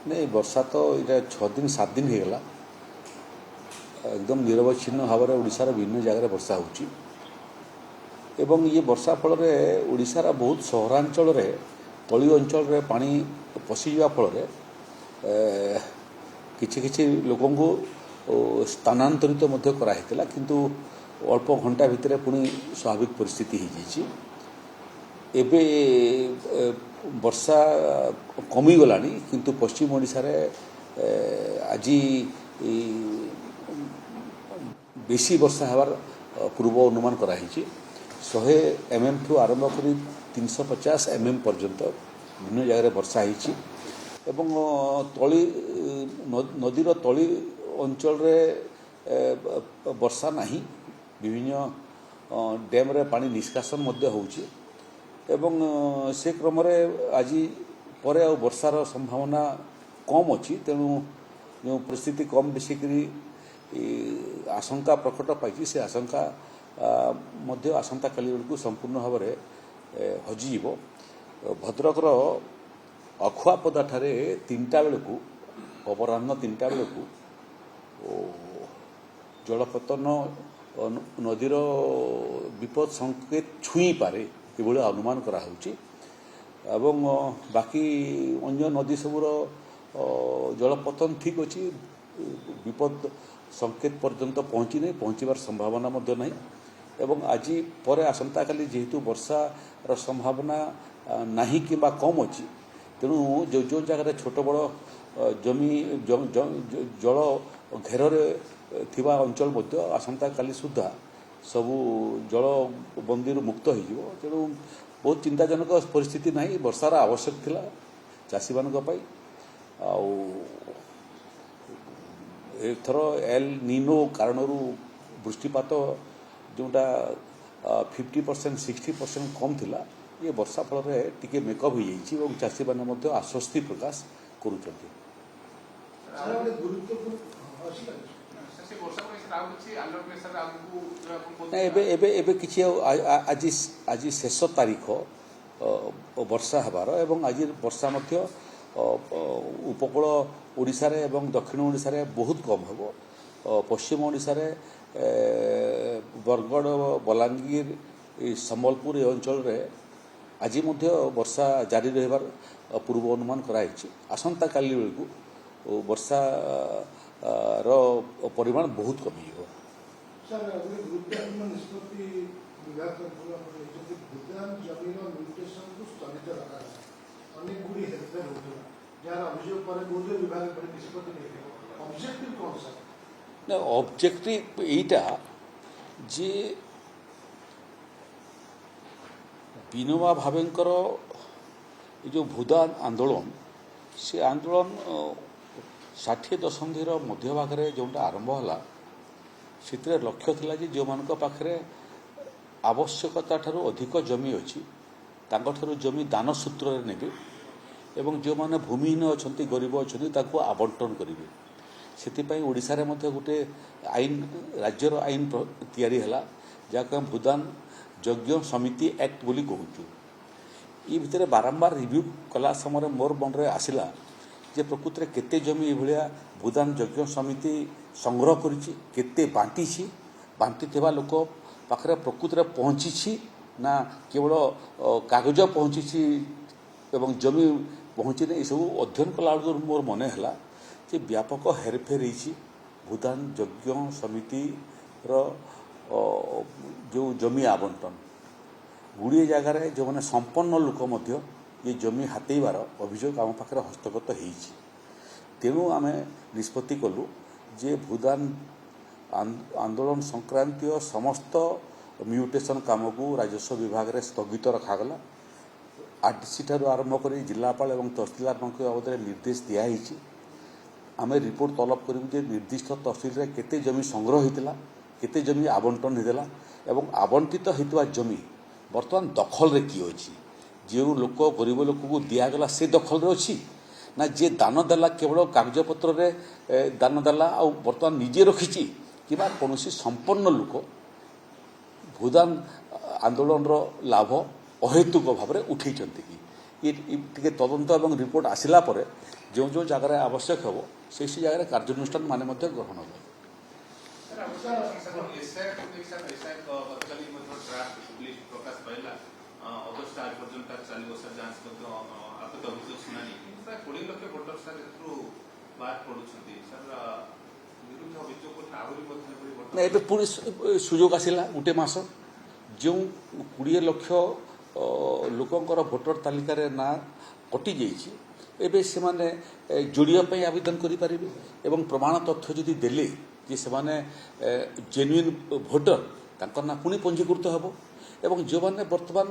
नहीं वर्षा तो ये 6 दिन 7 दिन होगा एकदम निरवच्छिन्न भाव में ओडिशार विभिन्न जगह वर्षा होची एवं ये वर्षा फल ओडिशार बहुत सहरांचल तली अंचल पानी पशिजा फल किछि लोकों को स्थानांतरित कराइला किंतु अल्प घंटा भितर पुणी स्वाभाविक परिस्थिति हो जाइए एबे वर्षा कमीगला किंतु पश्चिम ओडिशा रे आज बेसी वर्षा हबार पूर्व अनुमान कराई 100 mm ठू आरंभ कर 350 mm पर्यंत विभिन्न जगह वर्षा होती एवं तली नदीर तली अंचल वर्षा नहीं विभिन्न डैम रे पानी निष्कासन होउची एवं से क्रम आज पर वर्षार संभावना कम अच्छी तेणु जो परिस्थिति कम बेसी करी आशंका प्रकट पाई से आशंका मध्य आसंता काली बेलू संपूर्ण भाव में हजिज भद्रकर अखुआपदा ठारे 3टा बेलू अपराह्न 3टा बेलू जलपतन नदीर विपद संकेत छुई पारे ये अनुमान कराऊँच एवं बाकी अन्य नदी सबूर जलपतन ठीक अच्छी विपद संकेत पर्यंत पहुँची नहीं पहुँचबार संभावना नहीं एवं आज पर आसंता काली जेहेतु वर्षार संभावना नहीं कि कम अच्छी तेणु जो जो जगह छोट बड़ जमी जल घेर थिबा अंचल मध्य आसंता काली सुधा सबू जल बंदी मुक्त हो तेणु बहुत चिंताजनक परिस्थिति नहीं वर्षार आवश्यक थिला चाषी मानी एथर एल नीनो कारण वृष्टिपात जोटा 50% 60% कम थिला ये वर्षा फल टिके मेकअप हो जाइए चाषी मैंने आश्वस्ति प्रकाश करुँच आज शेष तारीख वर्षा हबार एवं आज वर्षा मध्य उपकूल ओडिशा रे एवं दक्षिण ओडिशा रे बहुत कम हम पश्चिम ओडिशा रे बरगढ़ बलांगीर संबलपुर अंचल रे आज मध्य वर्षा जारी रहिबार पूर्व अनुमान कराई आसंता काली बेलू वर्षा रो परिमाण बहुत कमी हो ऑब्जेक्टिव एटा जे विनोबा भावेंकर जो भूदान आंदोलन से आंदोलन 60 दशंधि मध्य भागे जोटा आरंभ है से लक्ष्य थिला जे जो मान पाखे आवश्यकता ठारू अधिक जमी अच्छी तांको जमी दान सूत्र नेबे एवं जो माने भूमिहीन अच्छा गरीब अच्छा आवंटन करेंगे से ओडिशा रे मध्य गोटे आईन राज्यर आईन तैयारी है जहाँ भूदान यज्ञ समिति एक्ट बोली कहूँ ये भितर बारंबार रिव्यू कला समय मोर मन में आसला जे प्रकृति में केते जमी ये भूदान यज्ञ समिति संग्रह करते बांटी लोक पाखे प्रकृति में पहुँची ना केवल कागज पहुँची एवं जमी पहुँची नहीं सब अध्ययन कला मोर मन है जे व्यापक हेरफेर हो भूदान यज्ञ समिति जो जमी आवंटन गुड़िए जगार जो मैंने संपन्न लोक ये जमी हाथेबार अभियोग आम पाखे हस्तगत हो तेणु आम निष्पत्ति कलु जे भूदान आंदोलन संक्रांतीय समस्त म्यूटेशन काम को राजस्व विभाग में स्थगित रखागला आरडीसी ठारू आरंभ कर जिलापाल और तहसीलदार बाबद निर्देश दिखाई आम रिपोर्ट तलब करूँ निर्दिष्ट तहसील में केते जमी संग्रह होता केते जमी आवंटन होता एवं आवंटित होता जमी बर्तमान दखल रे किए अच्छी जो लोक गरीब लोक को दिगला से दखल रे अच्छी ना जे दान देला केवल कागजपत्र रे दान देला आ बर्तमान निजे रखी कि कौन संपन्न लोक भूदान आंदोलन लाभ अहेतुक भाव में उठे कि ଟିକେ ତଦନ୍ତ ଏବଂ ରିପୋର୍ଟ ଆସିଲା ପରେ ଯେଉଁ ଯେଉଁ ଜାଗାରେ ଆବଶ୍ୟକ ହେବ ସେହି ଜାଗାରେ କାର୍ଯ୍ୟାନୁଷ୍ଠାନ ମାନେ ମଧ୍ୟ ଗ୍ରହଣ ହେବ। ନା ଏବେ ପୁଣି ସୁଯୋଗ ଆସିଲା ଗୋଟେ ମାସ ଯେଉଁ 20 ଲକ୍ଷ ଲୋକଙ୍କର ଭୋଟର ତାଲିକାରେ ନାଁ କଟିଯାଇଛି ଏବେ ସେମାନେ ଯୋଡ଼ିବା ପାଇଁ ଆବେଦନ କରିପାରିବେ ଏବଂ ପ୍ରମାଣ ତଥ୍ୟ ଯଦି ଦେଲେ ଯେ ସେମାନେ ଜେନ୍ୟୁଇନ୍ ଭୋଟର ତାଙ୍କର ନାଁ ପୁଣି ପଞ୍ଜୀକୃତ ହେବ ଏବଂ ଯେଉଁମାନେ ବର୍ତ୍ତମାନ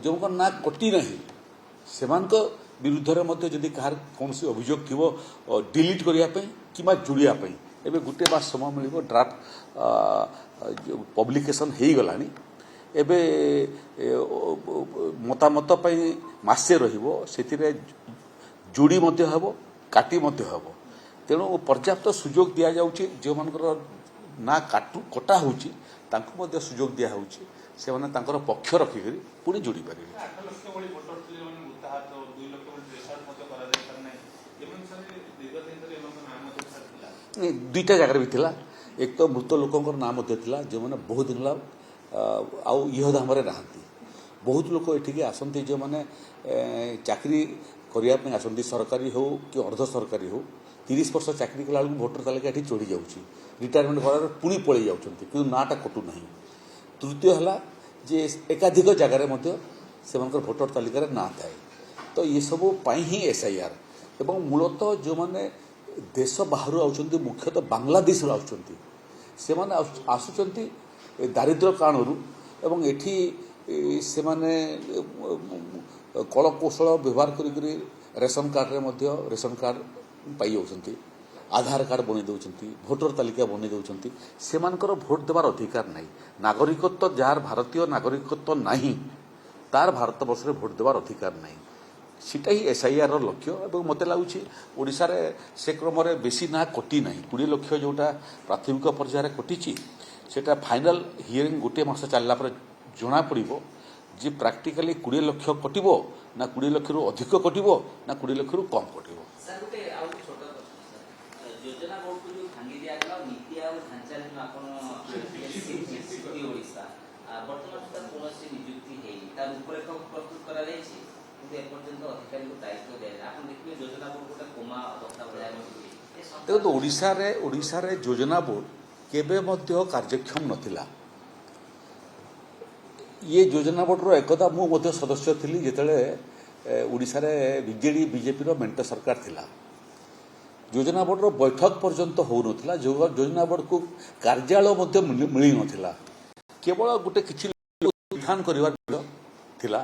ଯେଉଁଙ୍କ ନାଁ କଟି ନାହିଁ ସେମାନଙ୍କ ବିରୁଦ୍ଧରେ ମଧ୍ୟ ଯଦି କାହାର କୌଣସି ଅଭିଯୋଗ ଥିବ ଡିଲିଟ୍ କରିବା ପାଇଁ କିମ୍ବା ଯୋଡ଼ିବା ପାଇଁ ଏବେ ଗୋଟେ ମାସ ସମୟ ମିଳିବ। ଡ୍ରାଫ୍ଟ ପବ୍ଲିକେସନ୍ ହେଇଗଲାଣି। ଏବେ ମତାମତ ପାଇଁ ମାସେ ରହିବ ସେଥିରେ ଯୋଡ଼ି ମଧ୍ୟ ହେବ କାଟି ମଧ୍ୟ ହେବ। ତେଣୁ ପର୍ଯ୍ୟାପ୍ତ ସୁଯୋଗ ଦିଆଯାଉଛି ଯେଉଁମାନଙ୍କର ନାଁ କଟା ହେଉଛି ତାଙ୍କୁ ମଧ୍ୟ ସୁଯୋଗ ଦିଆହେଉଛି ସେମାନେ ତାଙ୍କର ପକ୍ଷ ରଖିକରି ପୁଣି ଯୋଡ଼ି ପାରିବେ। ଦୁଇଟା ଜାଗାରେ ବି ଥିଲା। ଏକ ତ ମୃତ ଲୋକଙ୍କର ନାଁ ମଧ୍ୟ ଥିଲା ଯେଉଁମାନେ ବହୁତ ଦିନ ହେଲା ଆଉ ଇହଧାମରେ ନାହାନ୍ତି। ବହୁତ ଲୋକ ଏଠିକି ଆସନ୍ତି ଯେଉଁମାନେ ଚାକିରି କରିବା ପାଇଁ ଆସନ୍ତି ସରକାରୀ ହେଉ କି ଅର୍ଦ୍ଧ ସରକାରୀ ହେଉ 30 ବର୍ଷ ଚାକିରି କଲାବେଳକୁ ଭୋଟର ତାଲିକା ଏଠି ଚଢ଼ି ଯାଉଛି ରିଟାୟାରମେଣ୍ଟ ଘରରେ ପୁଣି ପଳେଇ ଯାଉଛନ୍ତି କିନ୍ତୁ ନାଁଟା କଟୁ ନାହିଁ। ତୃତୀୟ ହେଲା ଯେ ଏକାଧିକ ଜାଗାରେ ମଧ୍ୟ ସେମାନଙ୍କର ଭୋଟର ତାଲିକାରେ ନାଁ ଥାଏ। ତ ଏସବୁ ପାଇଁ ହିଁ SIR ଏବଂ ମୂଳତଃ ଯେଉଁମାନେ ଦେଶ ବାହାରୁ ଆସୁଛନ୍ତି ମୁଖ୍ୟତଃ ବାଂଲାଦେଶରୁ ଆସୁଛନ୍ତି ସେମାନେ ଆସୁଛନ୍ତି ଦାରିଦ୍ର୍ୟ କାରଣରୁ ଏବଂ ଏଠି ସେମାନେ କଳକୌଶଳ ବ୍ୟବହାର କରିକରି ରେସନ କାର୍ଡ଼ରେ ମଧ୍ୟ ରେସନ କାର୍ଡ଼ ପାଇଯାଉଛନ୍ତି ଆଧାର କାର୍ଡ଼ ବନେଇ ଦେଉଛନ୍ତି ଭୋଟର ତାଲିକା ବନେଇ ଦେଉଛନ୍ତି ସେମାନଙ୍କର ଭୋଟ ଦେବାର ଅଧିକାର ନାହିଁ। ନାଗରିକତ୍ୱ ଯାହାର ଭାରତୀୟ ନାଗରିକତ୍ୱ ନାହିଁ ତାର ଭାରତବର୍ଷରେ ଭୋଟ ଦେବାର ଅଧିକାର ନାହିଁ। ସେଟା ହିଁ SIRର ଲକ୍ଷ୍ୟ ଏବଂ ମୋତେ ଲାଗୁଛି ଓଡ଼ିଶାରେ ସେ କ୍ରମରେ ବେଶୀ ନାଁ କଟି ନାହିଁ। 20 ଲକ୍ଷ ଯେଉଁଟା ପ୍ରାଥମିକ ପର୍ଯ୍ୟାୟରେ କଟିଛି ସେଟା ଫାଇନାଲ ହିୟରିଂ ଗୋଟେ ମାସ ଚାଲିଲା ପରେ ଜଣାପଡ଼ିବ ଯେ ପ୍ରାକ୍ଟିକାଲି 20 ଲକ୍ଷ କଟିବ ନା 20 ଲକ୍ଷରୁ ଅଧିକ କଟିବ ନା 20 ଲକ୍ଷରୁ କମ୍ କଟିବ। ଦେଖନ୍ତୁ ଓଡ଼ିଶାରେ ଯୋଜନା ବୋର୍ଡ କେବେ ମଧ୍ୟ କାର୍ଯ୍ୟକ୍ଷମ ନଥିଲା। ଇଏ ଯୋଜନା ବୋର୍ଡର ଏକଦା ମୁଁ ମଧ୍ୟ ସଦସ୍ୟ ଥିଲି ଯେତେବେଳେ ଓଡ଼ିଶାରେ ବିଜେଡି ବିଜେପିର ମେଣ୍ଟ ସରକାର ଥିଲା। ଯୋଜନା ବୋର୍ଡର ବୈଠକ ପର୍ଯ୍ୟନ୍ତ ହେଉନଥିଲା ଯୋଜନା ବୋର୍ଡକୁ କାର୍ଯ୍ୟାଳୟ ମଧ୍ୟ ମିଳିନଥିଲା। କେବଳ ଗୋଟେ କିଛି ଉତ୍ଥାନ କରିବାର ଥିଲା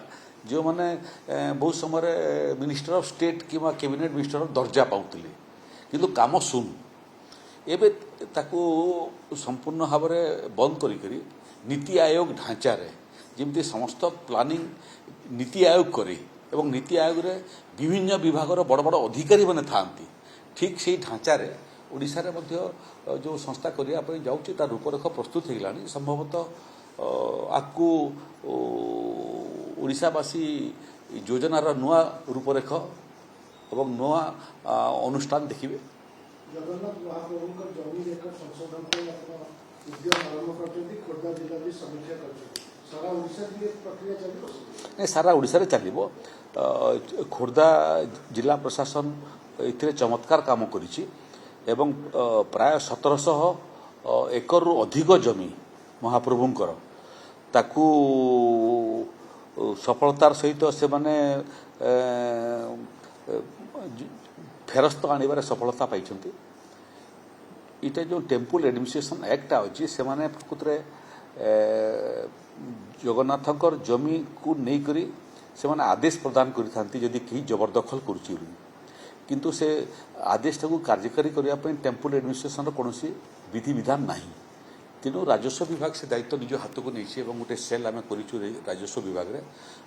ଯେଉଁମାନେ ବହୁତ ସମୟରେ ମିନିଷ୍ଟର ଅଫ୍ ଷ୍ଟେଟ୍ କିମ୍ବା କ୍ୟାବିନେଟ୍ ମିନିଷ୍ଟର ଦର୍ଜା ପାଉଥିଲେ କିନ୍ତୁ କାମ ଶୂନ। ଏବେ ତାକୁ ସମ୍ପୂର୍ଣ୍ଣ ଭାବରେ ବନ୍ଦ କରିକରି ନୀତି ଆୟୋଗ ଢାଞ୍ଚାରେ ଯେମିତି ସମସ୍ତ ପ୍ଲାନିଂ ନୀତି ଆୟୋଗ କରେ ଏବଂ ନୀତି ଆୟୋଗରେ ବିଭିନ୍ନ ବିଭାଗର ବଡ଼ ବଡ଼ ଅଧିକାରୀମାନେ ଥାଆନ୍ତି ଠିକ୍ ସେହି ଢାଞ୍ଚାରେ ଓଡ଼ିଶାରେ ମଧ୍ୟ ଯେଉଁ ସଂସ୍ଥା କରିବା ପାଇଁ ଯାଉଛି ତାର ରୂପରେଖ ପ୍ରସ୍ତୁତ ହୋଇଗଲାଣି। ସମ୍ଭବତଃ ଆକୁ ଓଡ଼ିଶାବାସୀ ଯୋଜନାର ନୂଆ ରୂପରେଖ ଏବଂ ନୂଆ ଅନୁଷ୍ଠାନ ଦେଖିବେ। ଜଗନ୍ନାଥ ମହାପ୍ରଭୁଙ୍କ ଜମି ରେକର୍ଡ ସଂଶୋଧନ ପାଇଁ ଆପଣ ଉଦ୍ୟମ ଆରମ୍ଭ କରିଛନ୍ତି ଖୋର୍ଦ୍ଧା ଜିଲ୍ଲା ବି ସମୀକ୍ଷା କରିଛନ୍ତି ସାରା ଓଡ଼ିଶାରେ ବି ପ୍ରକ୍ରିୟା ଚାଲିବ? ନାଇଁ ସାରା ଓଡ଼ିଶାରେ ଚାଲିବ। ଖୋର୍ଦ୍ଧା ଜିଲ୍ଲା ପ୍ରଶାସନ ଏଥିରେ ଚମତ୍କାର କାମ କରିଛି ଏବଂ ପ୍ରାୟ 1700 ଏକରରୁ ଅଧିକ ଜମି ମହାପ୍ରଭୁଙ୍କର ତାକୁ ସଫଳତାର ସହିତ ସେମାନେ ଫେରସ୍ତ ଆଣିବାରେ ସଫଳତା ପାଇଛନ୍ତି। ଏଇଟା ଯେଉଁ ଟେମ୍ପୁଲ ଆଡମିନିଷ୍ଟ୍ରେସନ୍ ଆକ୍ଟଟା ଅଛି ସେମାନେ ପ୍ରକୃତରେ ଜଗନ୍ନାଥଙ୍କର ଜମିକୁ ନେଇକରି ସେମାନେ ଆଦେଶ ପ୍ରଦାନ କରିଥାନ୍ତି ଯଦି କେହି ଜବରଦଖଲ କରୁଛି ବୋଲି କିନ୍ତୁ ସେ ଆଦେଶଟାକୁ କାର୍ଯ୍ୟକାରୀ କରିବା ପାଇଁ ଟେମ୍ପୁଲ ଆଡମିନିଷ୍ଟ୍ରେସନର କୌଣସି ବିଧିବିଧାନ ନାହିଁ। ତେଣୁ ରାଜସ୍ୱ ବିଭାଗ ସେ ଦାୟିତ୍ୱ ନିଜ ହାତକୁ ନେଇଛି ଏବଂ ଗୋଟେ ସେଲ୍ ଆମେ କରିଛୁ ରାଜସ୍ୱ ବିଭାଗରେ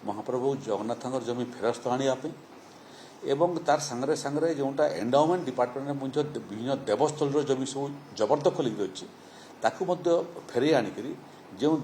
ମହାପ୍ରଭୁ ଜଗନ୍ନାଥଙ୍କର ଜମି ଫେରସ୍ତ ଆଣିବା ପାଇଁ ଏବଂ ତାର ସାଙ୍ଗରେ ସାଙ୍ଗରେ ଯେଉଁଟା ଏଣ୍ଡାଉମେଣ୍ଟ ଡିପାର୍ଟମେଣ୍ଟରେ ମଧ୍ୟ ବିଭିନ୍ନ ଦେବସ୍ଥଳୀର ଜମି ସବୁ ଜବରଦଖଲ ହୋଇକି ଅଛି ତାକୁ ମଧ୍ୟ ଫେରାଇ ଆଣିକରି ଯେଉଁ